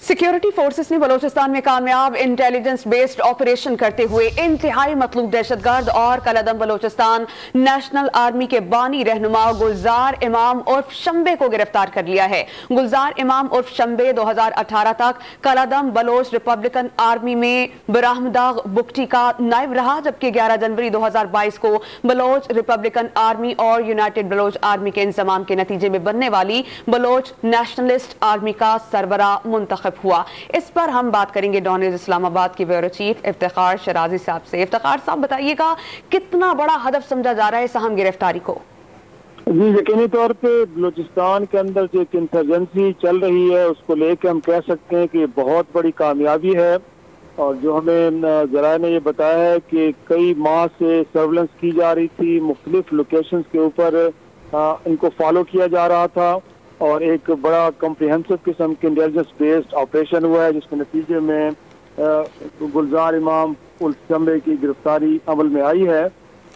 Security forces ने बलोचिस्तान में कामयाब इंटेलिजेंस बेस्ड ऑपरेशन करते हुए इंतहाई मतलूब दहशतगर्द और कलअदम बलोचिस्तान नेशनल आर्मी के बानी रहनुमा गुलजार इमाम उर्फ शंबे को गिरफ्तार कर लिया है। गुलजार इमाम उर्फ शंबे 2018 तक कलअदम बलोच रिपब्लिकन आर्मी में बरामदा बुगटी का नायब रहा, जबकि 11 जनवरी 2022 को बलोच रिपब्लिकन आर्मी और यूनाइटेड बलोच आर्मी के इंजमाम के नतीजे में बनने वाली बलोच नेशनलिस्ट आर्मी का सरबरा मुंतखब हुआ। इस पर हम बात करेंगे डॉनिज इस्लामाबाद के ब्यूरो चीफ इफ्तिखार शराजी साहब से। इफ्तिखार साहब, बताइएगा कितना बड़ा हदफ समझा जा रहा है इस अहम गिरफ्तारी को? जी, यकीनी तौर पे बलूचिस्तान के अंदर जो एक इंसर्जेंसी चल रही है उसको लेकर हम कह सकते हैं कि बहुत बड़ी कामयाबी है। और जो हमें जराये ने ये बताया है कि कई माह से सर्वेलेंस की जा रही थी, मुख्तलिफ लोकेशंस के ऊपर इनको फॉलो किया जा रहा था और एक बड़ा कम्प्रिहेंसिव किस्म के इंटेलिजेंस बेस्ड ऑपरेशन हुआ है, जिसके नतीजे में गुलजार इमाम उर्फ शंबे की गिरफ्तारी अमल में आई है।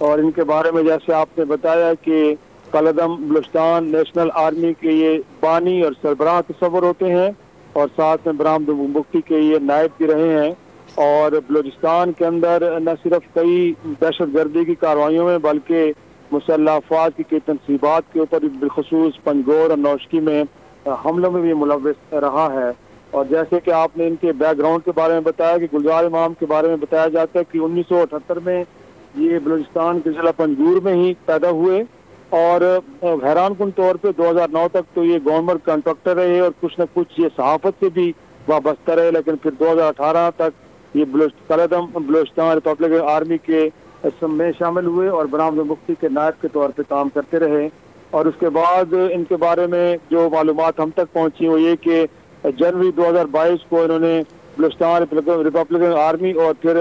और इनके बारे में जैसे आपने बताया कि कलअदम बलूचिस्तान नेशनल आर्मी के ये बानी और सरबराह तस्वर होते हैं और साथ में बरामदा बुगटी के ये नायब भी रहे हैं। और बलूचिस्तान के अंदर न सिर्फ कई दहशतगर्दी की कार्रवाइयों में बल्कि मुसल्लह अफवाज की तनसीबात के ऊपर बिलखसूस पंजगोर और नौशकी में हमलों में भी मुलव्वस रहा है। और जैसे कि आपने इनके बैकग्राउंड के बारे में बताया कि गुलजार इमाम के बारे में बताया जाता है कि 1978 में ये बलूचिस्तान के जिला पंजगूर में ही पैदा हुए और हैरान कुन तौर पे 2009 तक तो ये गवर्नमेंट कॉन्ट्रैक्टर रहे और कुछ न कुछ ये सहाफत से भी वाबस्ता रहे, लेकिन फिर 2018 तक ये कलअदम बलूचिस्तान रिपब्लिकन आर्मी के में शामिल हुए और बरामदा मुफ्ती के नायब के तौर पे काम करते रहे। और उसके बाद इनके बारे में जो मालूमात हम तक पहुंची वो ये कि जनवरी 2022 को इन्होंने बलूचिस्तान रिपब्लिकन आर्मी और फिर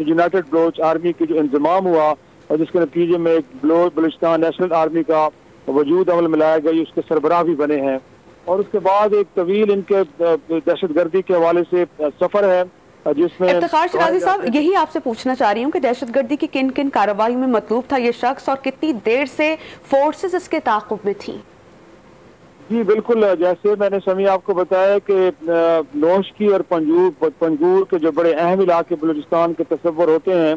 यूनाइटेड बलोच आर्मी की जो इंजमाम हुआ और जिसके नतीजे में एक बलूचिस्तान नेशनल आर्मी का वजूद अमल में लाया गया, उसके सरबराह भी बने हैं। और उसके बाद एक तवील इनके दहशतगर्दी के हवाले से सफर है जिसमें इफ्तिखार शराजी साहब, यही आपसे पूछना चाह रही हूँ कि दहशतगर्दी की किन किन कार्रवाई में मतलूब था ये शख्स और कितनी देर से फोर्सेस इसके ताक़ुब में थी? जी बिल्कुल, जैसे मैंने समी आपको बताया कि नौशकी और पंजगूर के जो बड़े अहम इलाके बलूचिस्तान के तस्वर होते हैं,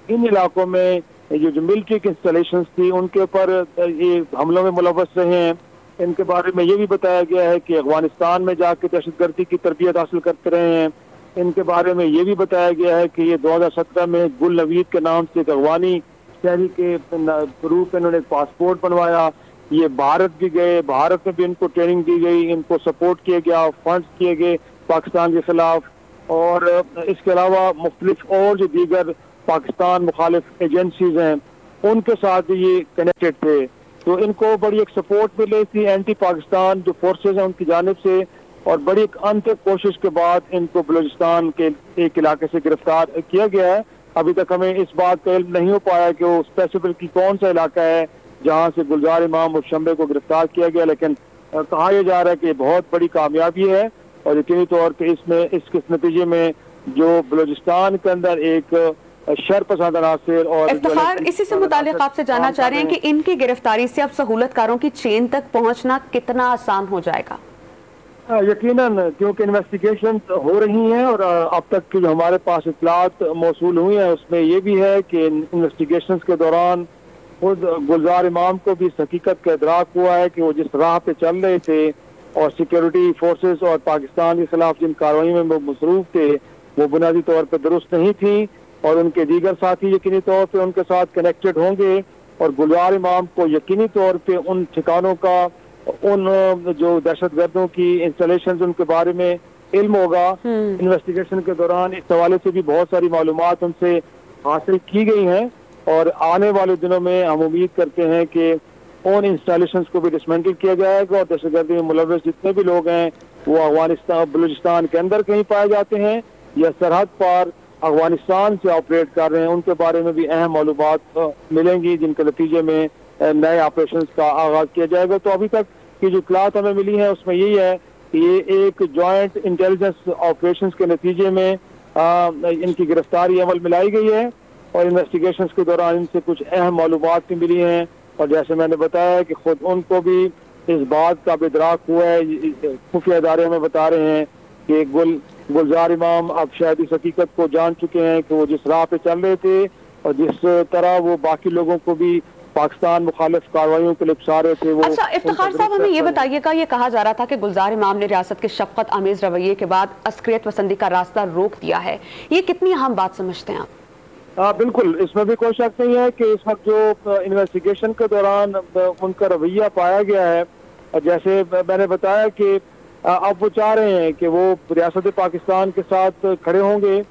इन इलाकों में जो मिलिट्री की इंस्टॉलेशन थी उनके ऊपर ये हमलों में मुलव्वस रहे हैं। इनके बारे में ये भी बताया गया है कि अफगानिस्तान में जाकर दहशतगर्दी की तरबियत हासिल करते रहे हैं। इनके बारे में ये भी बताया गया है कि ये 2017 में गुल नवीद के नाम से एक अफगानी शहरी के रूप में इन्होंने पासपोर्ट बनवाया। ये भारत भी गए, भारत में भी इनको ट्रेनिंग दी गई, इनको सपोर्ट किया गया, फंड्स किए गए पाकिस्तान के खिलाफ। और इसके अलावा मुख्तलिफ और जो दीगर पाकिस्तान मुखालिफ एजेंसीज हैं उनके साथ ये कनेक्टेड थे। तो इनको बड़ी एक सपोर्ट मिली थी एंटी पाकिस्तान जो फोर्सेज हैं उनकी जानिब से, और बड़ी एक अंतिम कोशिश के बाद इनको बलूचिस्तान के एक इलाके से गिरफ्तार किया गया है। अभी तक हमें इस बात का इल्म नहीं हो पाया कि वो स्पेसिफिकली कौन सा इलाका है जहां से गुलजार इमाम और शंबे को गिरफ्तार किया गया, लेकिन कहा यह जा रहा है कि बहुत बड़ी कामयाबी है। और यकीनी तौर पर इसमें इसके नतीजे में जो बलूचिस्तान के अंदर एक शरपसंद अनासिर और इफ्तिखार, इसी से मुतालिक आपसे जानना चाह रहे हैं कि इनकी गिरफ्तारी से अब सहूलतकारों की चेन तक पहुंचना कितना आसान हो जाएगा? यकीनन, क्योंकि इन्वेस्टिगेशन हो रही हैं और अब तक की जो हमारे पास इत्तलात मौसूल हुई हैं उसमें ये भी है कि इन्वेस्टिगेशंस के दौरान खुद गुलजार इमाम को भी इस हकीकत का इदराक हुआ है कि वो जिस राह पे चल रहे थे और सिक्योरिटी फोर्सेस और पाकिस्तान के खिलाफ जिन कार्रवाई में वो मसरूफ थे वो बुनियादी तौर पर दुरुस्त नहीं थी और उनके दीगर साथी यकीनी तौर पर उनके साथ कनेक्टेड होंगे। और गुलजार इमाम को यकीनी तौर पर उन ठिकानों का, उन जो दहशतगर्दों की इंस्टॉलेशंस उनके बारे में इल्म होगा। इन्वेस्टिगेशन के दौरान इस हवाले से भी बहुत सारी मालूमात उनसे हासिल की गई हैं और आने वाले दिनों में हम उम्मीद करते हैं कि उन इंस्टॉलेशंस को भी डिसमेंटल किया जाएगा और दहशतगर्दी में मुलव्वस जितने भी लोग हैं वो अफगानिस्तान बलूचिस्तान के अंदर कहीं पाए जाते हैं या सरहद पार अफगानिस्तान से ऑपरेट कर रहे हैं उनके बारे में भी अहम मालूमात मिलेंगी, जिनके नतीजे में नए ऑपरेशंस का आगाज किया जाएगा। तो अभी तक की जो इत्तलात हमें मिली है उसमें यही है कि ये एक जॉइंट इंटेलिजेंस ऑपरेशंस के नतीजे में इनकी गिरफ्तारी अमल में लाई गई है और इन्वेस्टिगेशंस के दौरान इनसे कुछ अहम मालूमात भी मिली हैं। और जैसे मैंने बताया कि खुद उनको भी इस बात का इदराक हुआ है, खुफिया इदारे हमें बता रहे हैं कि गुलजार इमाम अब शायद इस हकीकत को जान चुके हैं कि वो जिस राह पे चल रहे थे और जिस तरह वो बाकी लोगों को भी पाकिस्तान मुखालिफ कार्रवाइयों के लिए उकसा रहे थे। वो अच्छा इफ्तिखार साहब, हमें ये बताइएगा, ये कहा जा रहा था कि गुलजार इमाम ने रियासत के शफकत आमेज रवैये के बाद अस्करियत पसंदी का रास्ता रोक दिया है, ये कितनी अहम बात समझते हैं आप? बिल्कुल, इसमें भी कोई शक नहीं है कि इस वक्त जो इन्वेस्टिगेशन के दौरान उनका रवैया पाया गया है, जैसे मैंने बताया कि अब वो चाह रहे हैं कि वो रियासत पाकिस्तान के साथ खड़े होंगे